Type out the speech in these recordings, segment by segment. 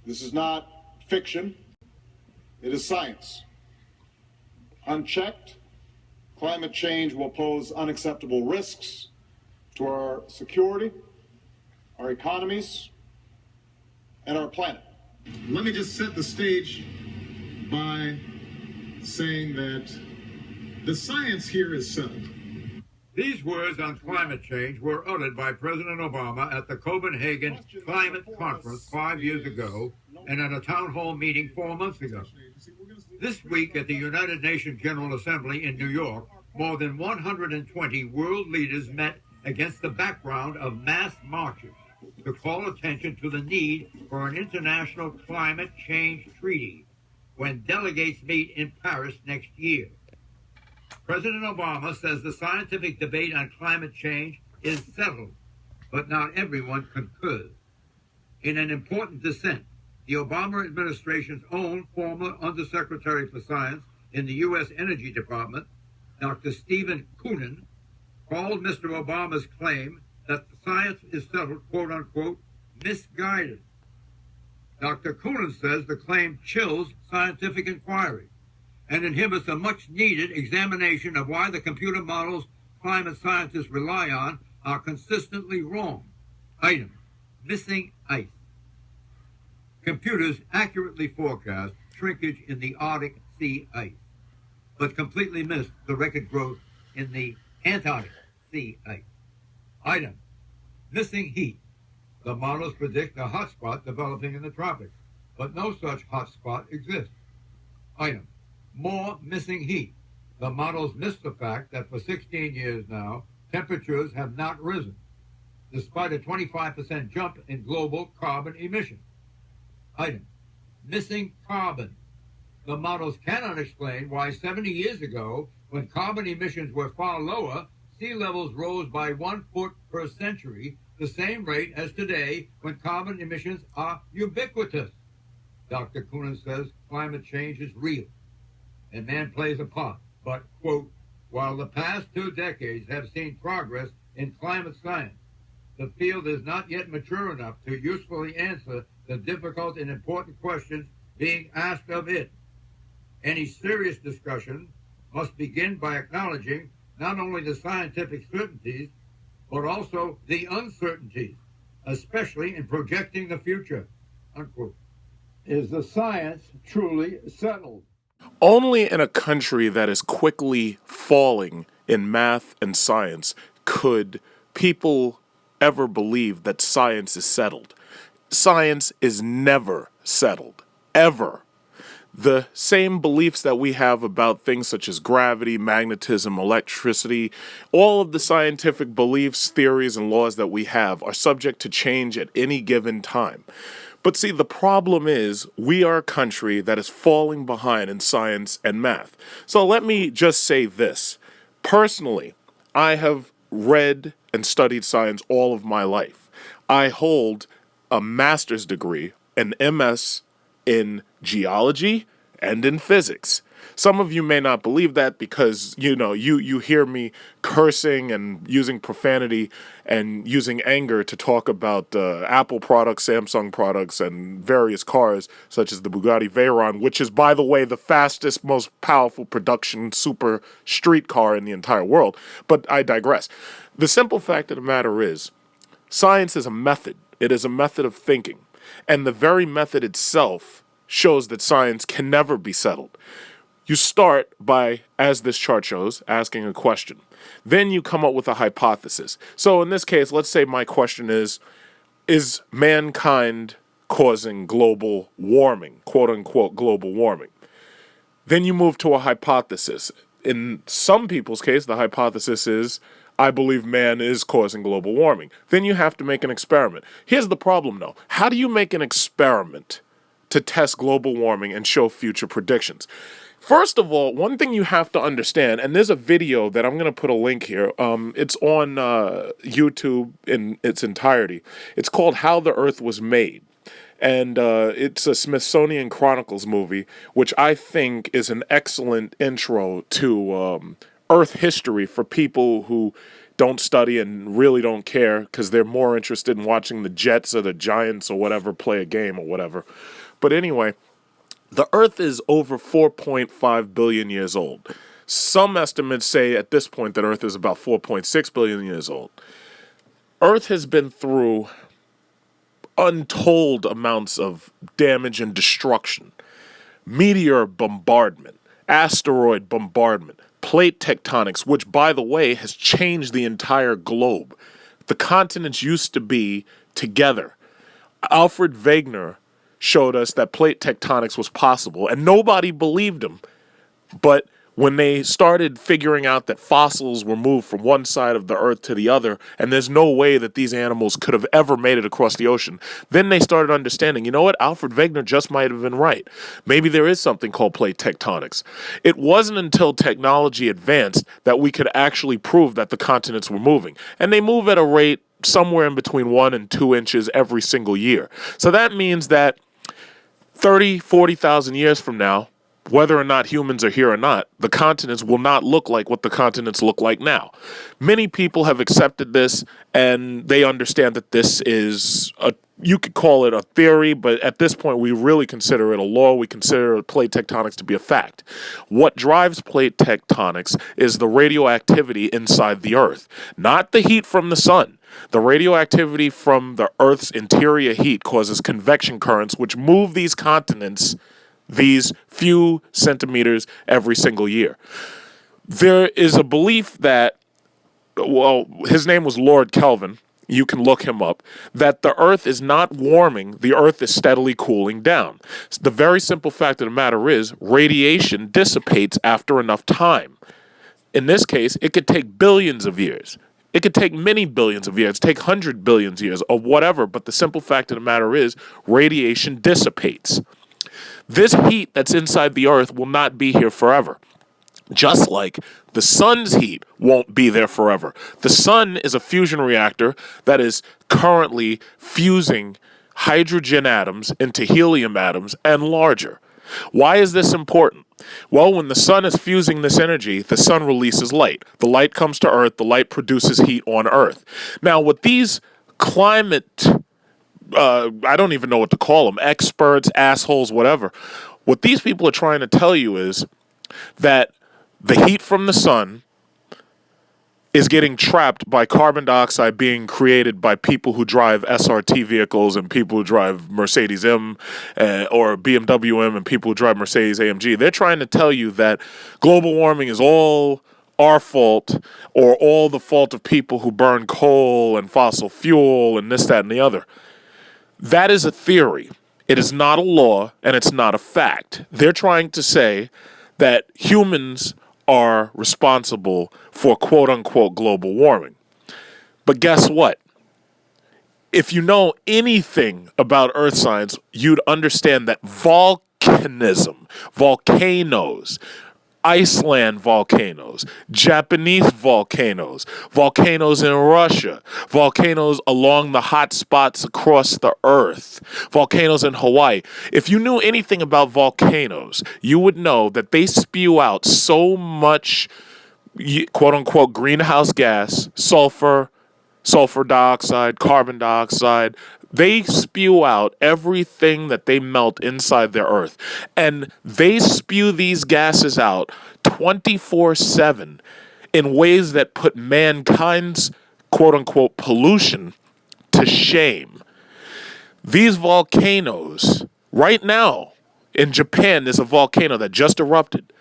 This is not fiction. It is science. Unchecked, climate change will pose unacceptable risks to our security, our economies, and our planet. Let me just set the stage by saying that the science here is settled. These words on climate change were uttered by President Obama at the Copenhagen Climate Conference 5 years ago and at a town hall meeting 4 months ago. This week at the United Nations General Assembly in New York, more than 120 world leaders met against the background of mass marches to call attention to the need for an international climate change treaty when delegates meet in Paris next year. President Obama says the scientific debate on climate change is settled, but not everyone concurs. In an important dissent, the Obama administration's own former Undersecretary for Science in the U.S. Energy Department, Dr. Stephen Koonin, called Mr. Obama's claim that the science is settled, quote-unquote, misguided. Dr. Koonin says the claim chills scientific inquiry and inhibits a much-needed examination of why the computer models climate scientists rely on are consistently wrong. Item, missing ice. Computers accurately forecast shrinkage in the Arctic sea ice, but completely miss the record growth in the Antarctic sea ice. Item, missing heat. The models predict a hotspot developing in the tropics, but no such hotspot exists. Item, more missing heat. The models miss the fact that for 16 years now, temperatures have not risen, despite a 25% jump in global carbon emissions. Item, missing carbon. The models cannot explain why 70 years ago, when carbon emissions were far lower, sea levels rose by 1 foot per century, the same rate as today when carbon emissions are ubiquitous. Dr. Koonin says climate change is real and man plays a part, but, quote, while the past 2 decades have seen progress in climate science, the field is not yet mature enough to usefully answer the difficult and important questions being asked of it. Any serious discussion must begin by acknowledging not only the scientific certainties, but also the uncertainties, especially in projecting the future, unquote. Is the science truly settled? Only in a country that is quickly falling in math and science could people ever believe that science is settled. Science is never settled, ever. The same beliefs that we have about things such as gravity, magnetism, electricity, all of the scientific beliefs, theories, and laws that we have are subject to change at any given time. But see, the problem is we are a country that is falling behind in science and math. So let me just say this. Personally, I have read and studied science all of my life. I hold a master's degree, an MS in geology and in physics. Some of you may not believe that because, you hear me cursing and using profanity and using anger to talk about Apple products, Samsung products, and various cars such as the Bugatti Veyron, which is, by the way, the fastest, most powerful production super street car in the entire world. But I digress. The simple fact of the matter is, science is a method. It is a method of thinking. And the very method itself shows that science can never be settled. You start by, as this chart shows, asking a question. Then you come up with a hypothesis. So in this case, let's say my question is mankind causing global warming, quote unquote global warming? Then you move to a hypothesis. In some people's case, the hypothesis is, I believe man is causing global warming. Then you have to make an experiment. Here's the problem, though. How do you make an experiment to test global warming and show future predictions? First of all, one thing you have to understand, and there's a video that I'm going to put a link here. It's on YouTube in its entirety. It's called How the Earth Was Made. And it's a Smithsonian Chronicles movie, which I think is an excellent intro to Earth history for people who don't study and really don't care because they're more interested in watching the Jets or the Giants or whatever play a game or whatever. But anyway, the Earth is over 4.5 billion years old. Some estimates say at this point that Earth is about 4.6 billion years old. Earth has been through untold amounts of damage and destruction. Meteor bombardment, asteroid bombardment, plate tectonics, which, by the way, has changed the entire globe. The continents used to be together. Alfred Wegener showed us that plate tectonics was possible, and nobody believed him. But when they started figuring out that fossils were moved from one side of the earth to the other, and there's no way that these animals could have ever made it across the ocean, then they started understanding, you know what, Alfred Wegener just might have been right. Maybe there is something called plate tectonics. It wasn't until technology advanced that we could actually prove that the continents were moving. And they move at a rate somewhere in between 1 and 2 inches every single year. So that means that 30, 40,000 years from now, whether or not humans are here or not, the continents will not look like what the continents look like now. Many people have accepted this, and they understand that this is you could call it a theory, but at this point we really consider it a law. We consider plate tectonics to be a fact. What drives plate tectonics is the radioactivity inside the Earth, not the heat from the sun. The radioactivity from the Earth's interior heat causes convection currents, which move these continents these few centimeters every single year. There is a belief that, well, his name was Lord Kelvin. You can look him up, that the Earth is not warming, the Earth is steadily cooling down. The very simple fact of the matter is radiation dissipates after enough time. In this case, it could take billions of years. It could take many billions of years, take 100 billion years or whatever, but the simple fact of the matter is radiation dissipates. This heat that's inside the Earth will not be here forever. Just like the sun's heat won't be there forever. The sun is a fusion reactor that is currently fusing hydrogen atoms into helium atoms and larger. Why is this important? Well, when the sun is fusing this energy, the sun releases light. The light comes to Earth. The light produces heat on Earth. Now, with these climate I don't even know what to call them, experts, assholes, whatever. What these people are trying to tell you is that the heat from the sun is getting trapped by carbon dioxide being created by people who drive SRT vehicles and people who drive Mercedes M or BMW M and people who drive Mercedes AMG. They're trying to tell you that global warming is all our fault or all the fault of people who burn coal and fossil fuel and this, that, and the other. That is a theory. It is not a law, and it's not a fact. They're trying to say that humans are responsible for quote-unquote global warming. But guess what? If you know anything about earth science, you'd understand that volcanism, volcanoes, Iceland volcanoes, Japanese volcanoes, volcanoes in Russia, volcanoes along the hot spots across the earth, volcanoes in Hawaii. If you knew anything about volcanoes, you would know that they spew out so much quote-unquote greenhouse gas, sulfur dioxide, carbon dioxide. They spew out everything that they melt inside their earth. And they spew these gases out 24/7 in ways that put mankind's quote-unquote pollution to shame. These volcanoes, right now in Japan, there's a volcano that just erupted,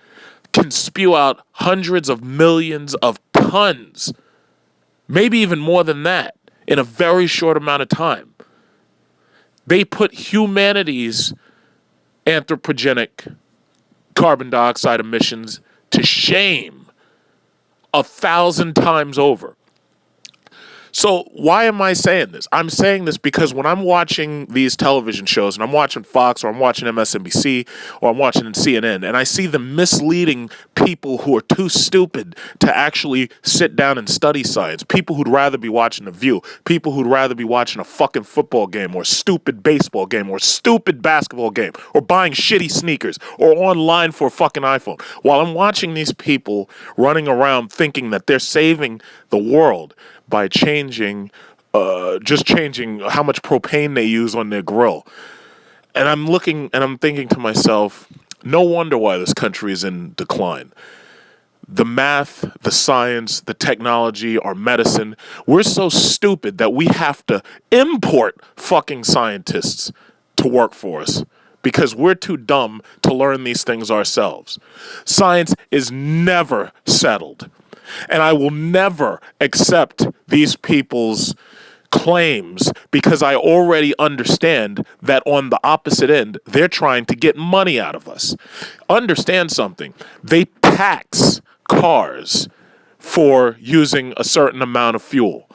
can spew out hundreds of millions of tons, maybe even more than that, in a very short amount of time. They put humanity's anthropogenic carbon dioxide emissions to shame 1,000 times over. So why am I saying this? I'm saying this because when I'm watching these television shows and I'm watching Fox or I'm watching MSNBC or I'm watching CNN and I see them misleading people who are too stupid to actually sit down and study science, people who'd rather be watching The View, people who'd rather be watching a fucking football game or a stupid baseball game or a stupid basketball game or buying shitty sneakers or online for a fucking iPhone. While I'm watching these people running around thinking that they're saving the world by changing how much propane they use on their grill. And I'm looking and I'm thinking to myself, no wonder why this country is in decline. The math, the science, the technology, our medicine, we're so stupid that we have to import fucking scientists to work for us because we're too dumb to learn these things ourselves. Science is never settled. And I will never accept these people's claims because I already understand that on the opposite end, they're trying to get money out of us. Understand something. They tax cars for using a certain amount of fuel.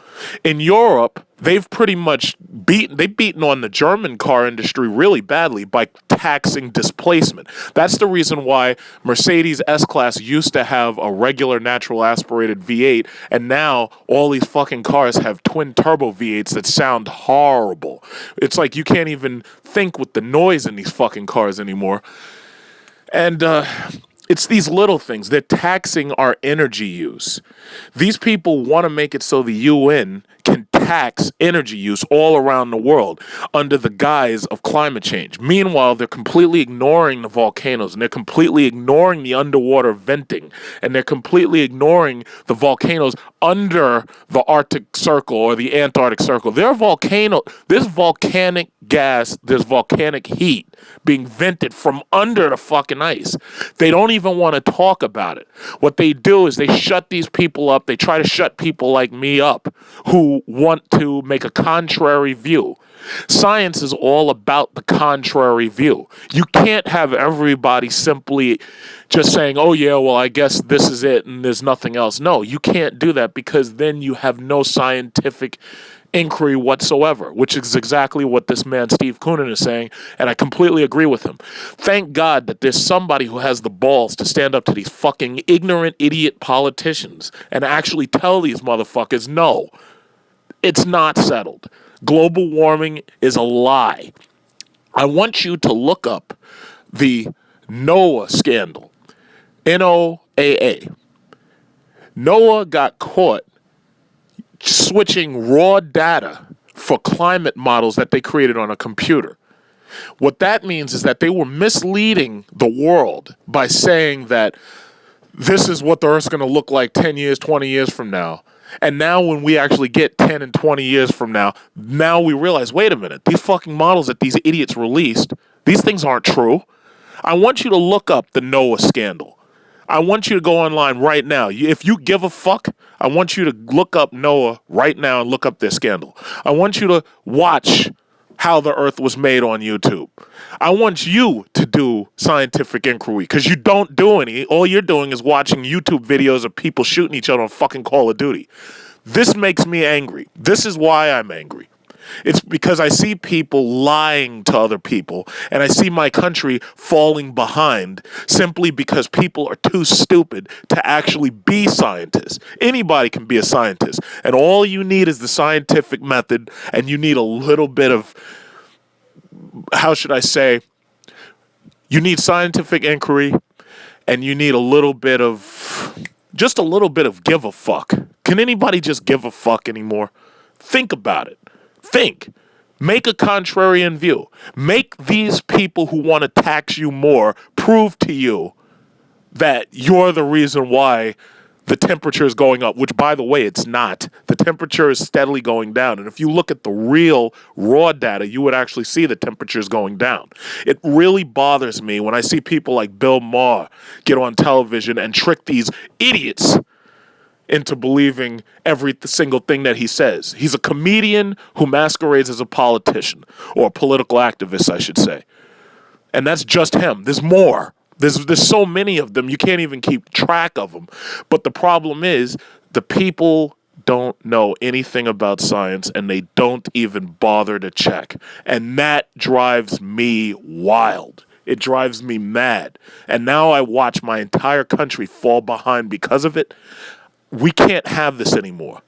In Europe, they've pretty much beaten on the German car industry really badly by taxing displacement. That's the reason why Mercedes S-Class used to have a regular natural aspirated V8, and now all these fucking cars have twin turbo V8s that sound horrible. It's like you can't even think with the noise in these fucking cars anymore. And it's these little things. They're taxing our energy use. These people want to make it so the UN can tax energy use all around the world under the guise of climate change. Meanwhile, they're completely ignoring the volcanoes, and they're completely ignoring the underwater venting, and they're completely ignoring the volcanoes under the Arctic Circle or the Antarctic Circle. There's volcanic gas, there's volcanic heat being vented from under the fucking ice. They don't even want to talk about it. What they do is they shut these people up. They try to shut people like me up who want to make a contrary view. Science is all about the contrary view. You can't have everybody simply just saying, oh yeah, well, I guess this is it and there's nothing else. No, you can't do that because then you have no scientific inquiry whatsoever, which is exactly what this man Steve Koonin is saying, and I completely agree with him. Thank God that there's somebody who has the balls to stand up to these fucking ignorant idiot politicians and actually tell these motherfuckers, no, it's not settled. Global warming is a lie. I want you to look up the NOAA scandal. NOAA. NOAA got caught switching raw data for climate models that they created on a computer. What that means is that they were misleading the world by saying that this is what the Earth's going to look like 10 years, 20 years from now. And now when we actually get 10 and 20 years from now we realize, wait a minute, these fucking models that these idiots released, these things aren't true. I want you to look up the NOAA scandal. I want you to go online right now. If you give a fuck, I want you to look up NOAA right now and look up their scandal. I want you to watch How the Earth Was Made on YouTube. I want you to do scientific inquiry because you don't do any. All you're doing is watching YouTube videos of people shooting each other on fucking Call of Duty. This makes me angry. This is why I'm angry. It's because I see people lying to other people, and I see my country falling behind simply because people are too stupid to actually be scientists. Anybody can be a scientist, and all you need is the scientific method, and you need a little bit of, how should I say, you need scientific inquiry, and you need a little bit of, just a little bit of give a fuck. Can anybody just give a fuck anymore? Think about it. Think. Make a contrarian view. Make these people who want to tax you more prove to you that you're the reason why the temperature is going up, which, by the way, it's not. The temperature is steadily going down. And if you look at the real raw data, you would actually see the temperature is going down. It really bothers me when I see people like Bill Maher get on television and trick these idiots into believing every single thing that he says. He's a comedian who masquerades as a politician, or a political activist, I should say. And that's just him. There's more. There's so many of them, you can't even keep track of them. But the problem is, the people don't know anything about science and they don't even bother to check. And that drives me wild. It drives me mad. And now I watch my entire country fall behind because of it. We can't have this anymore.